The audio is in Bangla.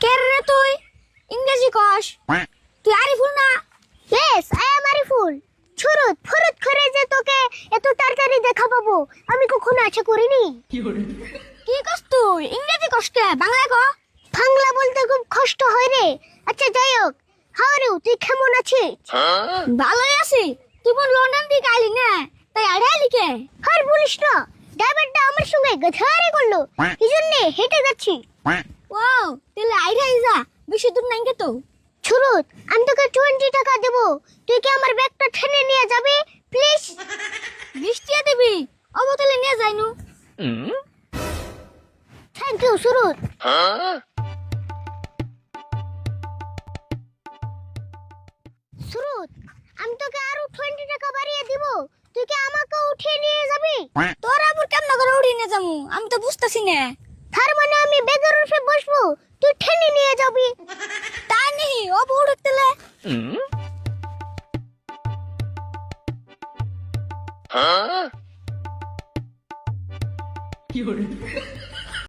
কে রে তুই ইংরেজি কস তুই আরিফুল না? Yes I am Ariful. ছুরুত ফুরুত করে যে তোকে এত তাড়াতাড়ি দেখা পাবো আমি কখনো আশা করিনি। কি কস তুই ইংরেজি কস কে বাংলা ক? বাংলা বলতে খুব কষ্ট হয় রে। আচ্ছা যাই হোক, হাউ আর ইউ, তুই কেমন আছিস? ভালোই আছি। তুই বল লন্ডন থেকে আইলি না, তাই আড়াইলি কে? আর বলিস না, ড্রাইভারটা আমার সঙ্গে গাধারি করলো, এই জন্য হেঁটে যাচ্ছি। ওয়াও তাহলে আইরাই যা, বেশি দূর নাই কে তো। ছুরুত, আমি তোকে 20 টাকা দেবো, তুই কি আমার ব্যাগটা টেনে নিয়ে যাবি প্লিজ? 20 টাকা দিবি? ও বোতলে নিয়ে যাইনু। Thank you সুরুত। সুরুত, আমি তোকে আরো 20 টাকা বাড়িয়ে দিব, তুই কি আমাকে উঠিয়ে নিয়ে যাবি? তোর আবার কেমন করে উড়ি নিয়ে যামু আমি তো বুঝতাছি না। তার মানে আমি ব্যাগের উপরে বসবো, তুই টেনে নিয়ে যাবি? তাই নেই ও বউড় তেলে। কি